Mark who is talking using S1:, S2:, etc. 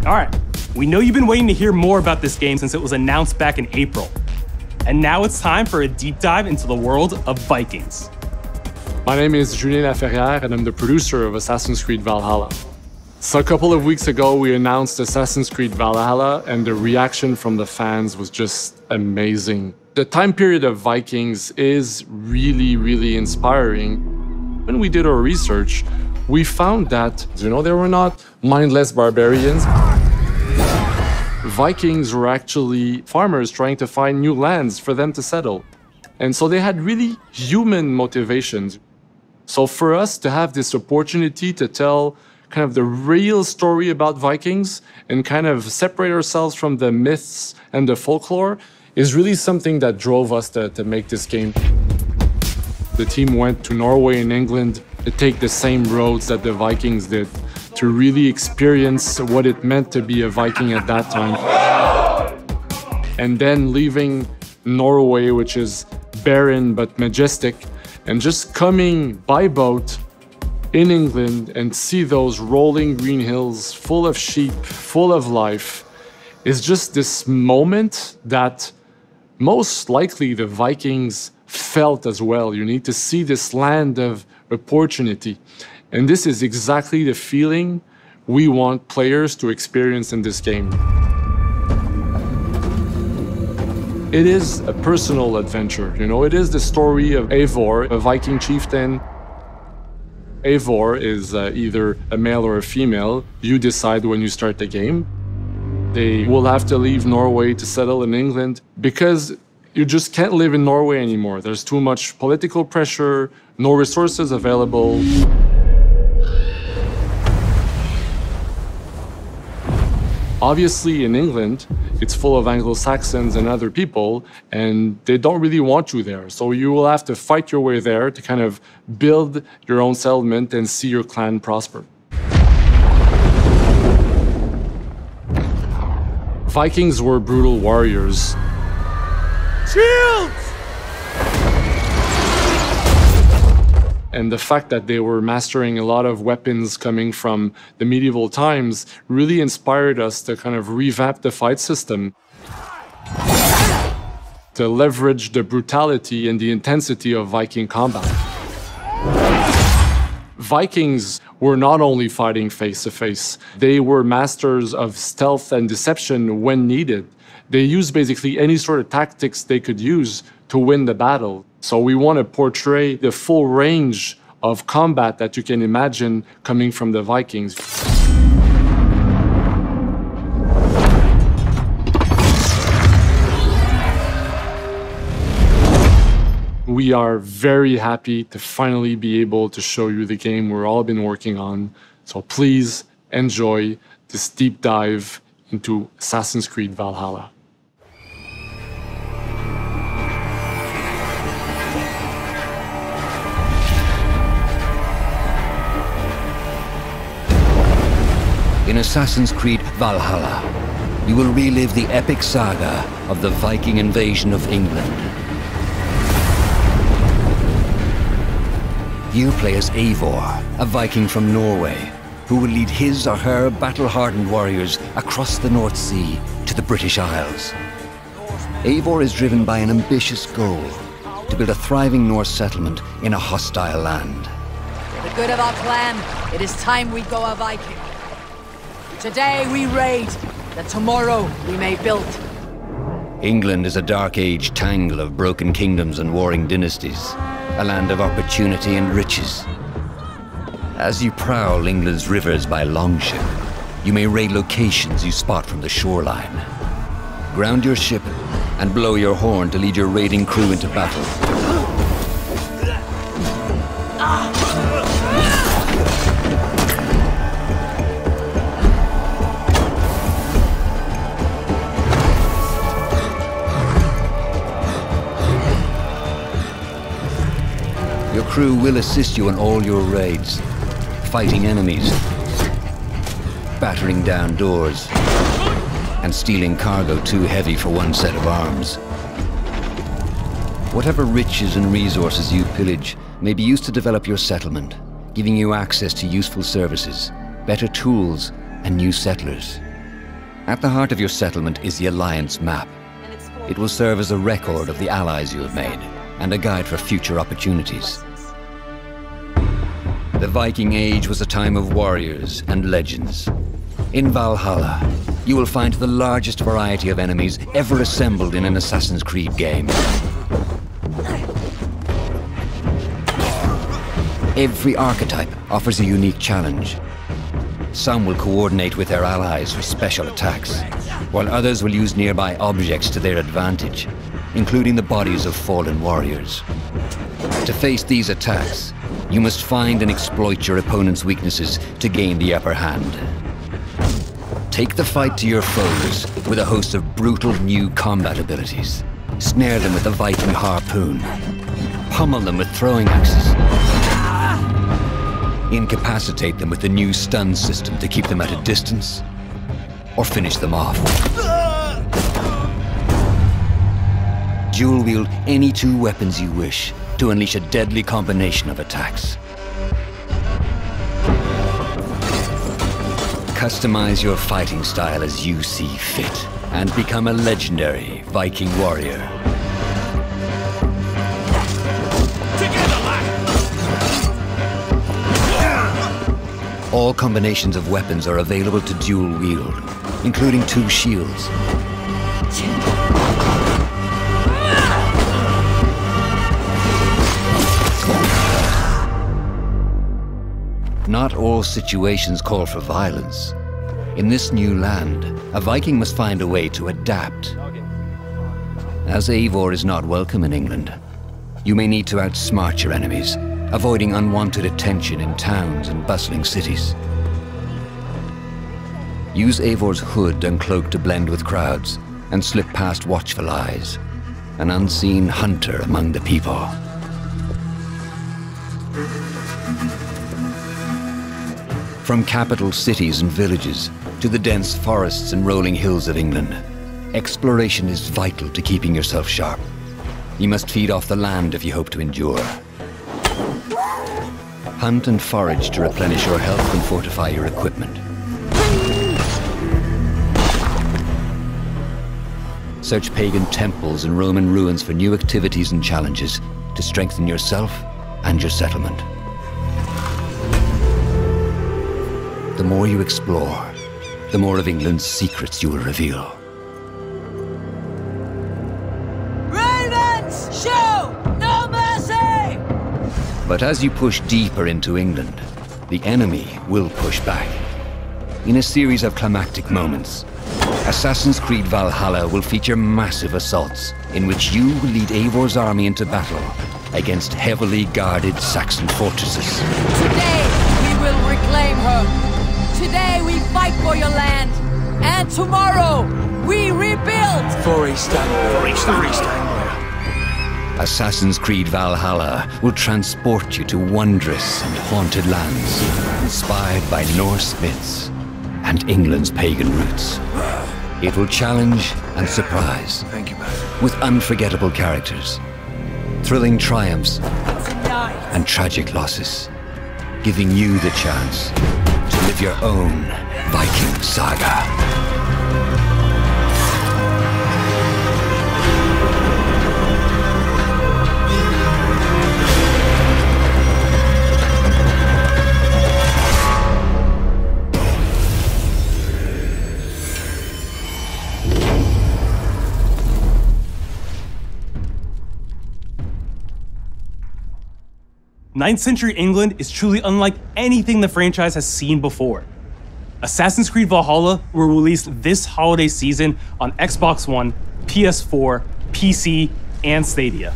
S1: All right, we know you've been waiting to hear more about this game since it was announced back in April. And now it's time for a deep dive into the world of Vikings.
S2: My name is Julien Laferrière, and I'm the producer of Assassin's Creed Valhalla. So a couple of weeks ago, we announced Assassin's Creed Valhalla, and the reaction from the fans was just amazing. The time period of Vikings is really, really inspiring. When we did our research, we found that, they were not mindless barbarians. Vikings were actually farmers trying to find new lands for them to settle. And so they had really human motivations. So for us to have this opportunity to tell kind of the real story about Vikings and kind of separate ourselves from the myths and the folklore is really something that drove us to make this game. The team went to Norway and England to take the same roads that the Vikings did, to really experience what it meant to be a Viking at that time. And then leaving Norway, which is barren but majestic, and just coming by boat in England and see those rolling green hills full of sheep, full of life, is just this moment that most likely the Vikings felt as well. You need to see this land of opportunity. And this is exactly the feeling we want players to experience in this game. It is a personal adventure, it is the story of Eivor, a Viking chieftain. Eivor is either a male or a female. You decide when you start the game. They will have to leave Norway to settle in England because you just can't live in Norway anymore. There's too much political pressure, no resources available. Obviously, in England, it's full of Anglo-Saxons and other people, and they don't really want you there. So you will have to fight your way there to kind of build your own settlement and see your clan prosper. Vikings were brutal warriors.
S1: Shields!
S2: And the fact that they were mastering a lot of weapons coming from the medieval times really inspired us to kind of revamp the fight system, to leverage the brutality and the intensity of Viking combat. Vikings were not only fighting face-to-face, they were masters of stealth and deception when needed. They used basically any sort of tactics they could use to win the battle. So we want to portray the full range of combat that you can imagine coming from the Vikings. We are very happy to finally be able to show you the game we've all been working on. So please enjoy this deep dive into Assassin's Creed Valhalla.
S3: In Assassin's Creed Valhalla, you will relive the epic saga of the Viking invasion of England. You play as Eivor, a Viking from Norway, who will lead his or her battle-hardened warriors across the North Sea to the British Isles. Eivor is driven by an ambitious goal, to build a thriving Norse settlement in a hostile land.
S4: For the good of our clan, it is time we go a Viking. Today we raid, that tomorrow we may build.
S3: England is a dark age tangle of broken kingdoms and warring dynasties, a land of opportunity and riches. As you prowl England's rivers by longship, you may raid locations you spot from the shoreline. Ground your ship and blow your horn to lead your raiding crew into battle. Your crew will assist you in all your raids, fighting enemies, battering down doors, and stealing cargo too heavy for one set of arms. Whatever riches and resources you pillage may be used to develop your settlement, giving you access to useful services, better tools, and new settlers. At the heart of your settlement is the Alliance map. It will serve as a record of the allies you have made, and a guide for future opportunities. The Viking Age was a time of warriors and legends. In Valhalla, you will find the largest variety of enemies ever assembled in an Assassin's Creed game. Every archetype offers a unique challenge. Some will coordinate with their allies for special attacks, while others will use nearby objects to their advantage, including the bodies of fallen warriors. To face these attacks, you must find and exploit your opponent's weaknesses to gain the upper hand. Take the fight to your foes with a host of brutal new combat abilities. Snare them with the Viking harpoon. Pummel them with throwing axes. Incapacitate them with the new stun system to keep them at a distance, or finish them off. Dual wield any two weapons you wish to unleash a deadly combination of attacks. Customize your fighting style as you see fit, and become a legendary Viking warrior. All combinations of weapons are available to dual wield, including two shields. Not all situations call for violence. In this new land, a Viking must find a way to adapt. As Eivor is not welcome in England, you may need to outsmart your enemies, avoiding unwanted attention in towns and bustling cities. Use Eivor's hood and cloak to blend with crowds, and slip past watchful eyes, an unseen hunter among the people. From capital cities and villages to the dense forests and rolling hills of England, exploration is vital to keeping yourself sharp. You must feed off the land if you hope to endure. Hunt and forage to replenish your health and fortify your equipment. Search pagan temples and Roman ruins for new activities and challenges to strengthen yourself and your settlement. The more you explore, the more of England's secrets you will reveal.
S4: Ravens, show no mercy!
S3: But as you push deeper into England, the enemy will push back. In a series of climactic moments, Assassin's Creed Valhalla will feature massive assaults in which you will lead Eivor's army into battle against heavily guarded Saxon fortresses.
S4: Today, we will reclaim her. Today, we fight for your land. And tomorrow, we rebuild!
S5: For East Anglia.
S3: Assassin's Creed Valhalla will transport you to wondrous and haunted lands, inspired by Norse myths and England's pagan roots. It will challenge and surprise.
S5: Thank you, man.
S3: With unforgettable characters, thrilling triumphs, and tragic losses, giving you the chance to live your own Viking saga.
S1: Ninth century England is truly unlike anything the franchise has seen before. Assassin's Creed Valhalla will release this holiday season on Xbox One, PS4, PC, and Stadia.